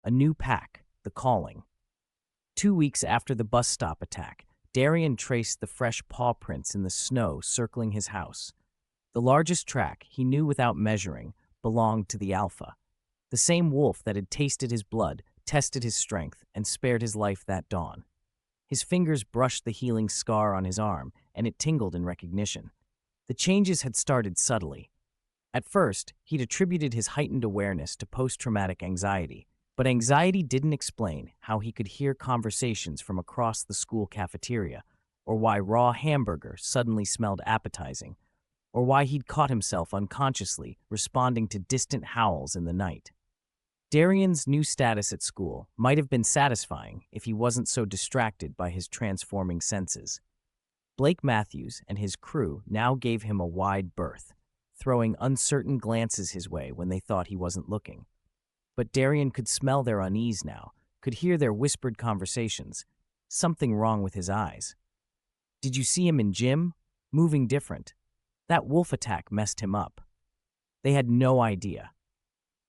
A new pack, the calling. 2 weeks after the bus stop attack, Darian traced the fresh paw prints in the snow circling his house. The largest track, he knew without measuring, belonged to the Alpha, the same wolf that had tasted his blood, tested his strength, and spared his life that dawn. His fingers brushed the healing scar on his arm, and it tingled in recognition. The changes had started subtly. At first, he'd attributed his heightened awareness to post-traumatic anxiety, but anxiety didn't explain how he could hear conversations from across the school cafeteria, or why raw hamburger suddenly smelled appetizing, or why he'd caught himself unconsciously responding to distant howls in the night. Darian's new status at school might have been satisfying if he wasn't so distracted by his transforming senses. Blake Matthews and his crew now gave him a wide berth, throwing uncertain glances his way when they thought he wasn't looking. But Darian could smell their unease now, could hear their whispered conversations. Something wrong with his eyes. Did you see him in gym? Moving different. That wolf attack messed him up. They had no idea.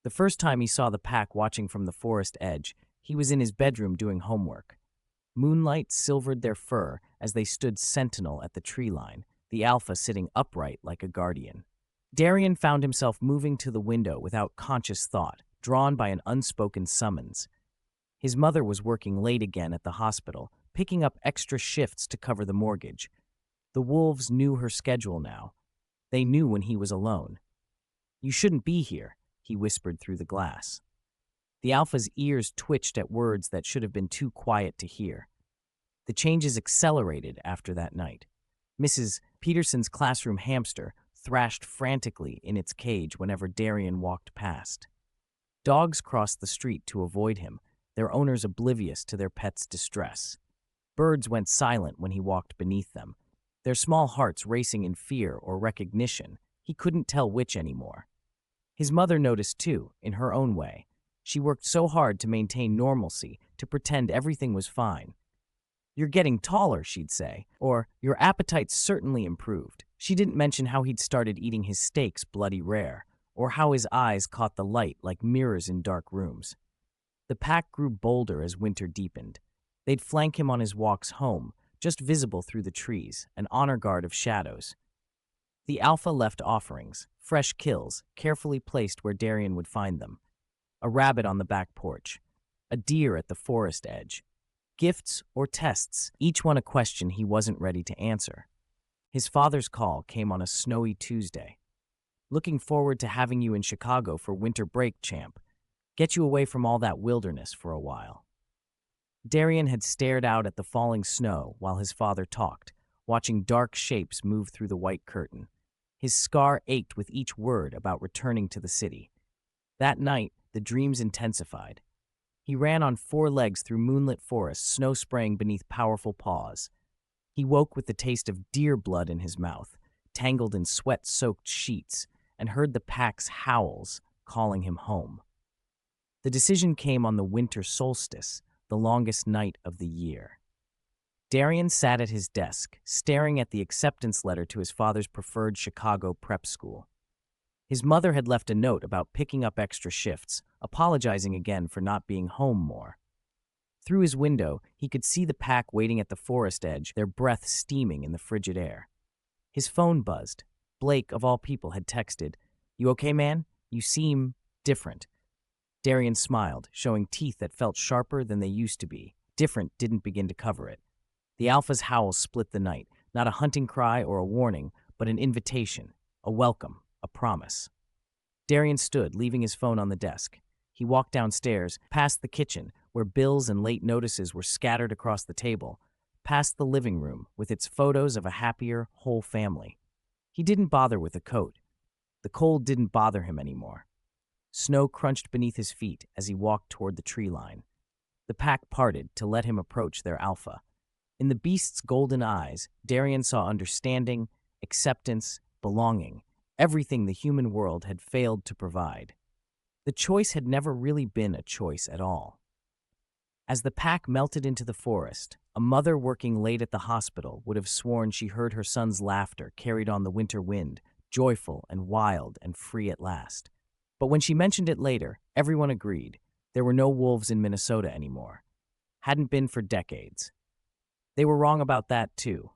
The first time he saw the pack watching from the forest edge, he was in his bedroom doing homework. Moonlight silvered their fur as they stood sentinel at the tree line, the Alpha sitting upright like a guardian. Darian found himself moving to the window without conscious thought, drawn by an unspoken summons. His mother was working late again at the hospital, picking up extra shifts to cover the mortgage. The wolves knew her schedule now. They knew when he was alone. "You shouldn't be here," he whispered through the glass. The Alpha's ears twitched at words that should have been too quiet to hear. The changes accelerated after that night. Mrs. Peterson's classroom hamster thrashed frantically in its cage whenever Darian walked past. Dogs crossed the street to avoid him, their owners oblivious to their pet's distress. Birds went silent when he walked beneath them, their small hearts racing in fear or recognition. He couldn't tell which anymore. His mother noticed too, in her own way. She worked so hard to maintain normalcy, to pretend everything was fine. "You're getting taller," she'd say, or "your appetite's certainly improved." She didn't mention how he'd started eating his steaks bloody rare, or how his eyes caught the light like mirrors in dark rooms. The pack grew bolder as winter deepened. They'd flank him on his walks home, just visible through the trees, an honor guard of shadows. The Alpha left offerings, fresh kills, carefully placed where Darian would find them. A rabbit on the back porch, a deer at the forest edge. Gifts or tests, each one a question he wasn't ready to answer. His father's call came on a snowy Tuesday. "Looking forward to having you in Chicago for winter break, champ. Get you away from all that wilderness for a while." Darian had stared out at the falling snow while his father talked, watching dark shapes move through the white curtain. His scar ached with each word about returning to the city. That night, the dreams intensified. He ran on 4 legs through moonlit forests, snow spraying beneath powerful paws. He woke with the taste of deer blood in his mouth, tangled in sweat-soaked sheets, and heard the pack's howls calling him home. The decision came on the winter solstice, the longest night of the year. Darian sat at his desk, staring at the acceptance letter to his father's preferred Chicago prep school. His mother had left a note about picking up extra shifts, apologizing again for not being home more. Through his window, he could see the pack waiting at the forest edge, their breath steaming in the frigid air. His phone buzzed. Blake, of all people, had texted, "You okay, man? You seem different." Darian smiled, showing teeth that felt sharper than they used to be. Different didn't begin to cover it. The Alpha's howls split the night, not a hunting cry or a warning, but an invitation, a welcome, a promise. Darian stood, leaving his phone on the desk. He walked downstairs, past the kitchen, where bills and late notices were scattered across the table, past the living room, with its photos of a happier, whole family. He didn't bother with the coat. The cold didn't bother him anymore. Snow crunched beneath his feet as he walked toward the tree line. The pack parted to let him approach their Alpha. In the beast's golden eyes, Darian saw understanding, acceptance, belonging, everything the human world had failed to provide. The choice had never really been a choice at all. As the pack melted into the forest, a mother working late at the hospital would have sworn she heard her son's laughter carried on the winter wind, joyful and wild and free at last. But when she mentioned it later, everyone agreed. There were no wolves in Minnesota anymore. Hadn't been for decades. They were wrong about that, too.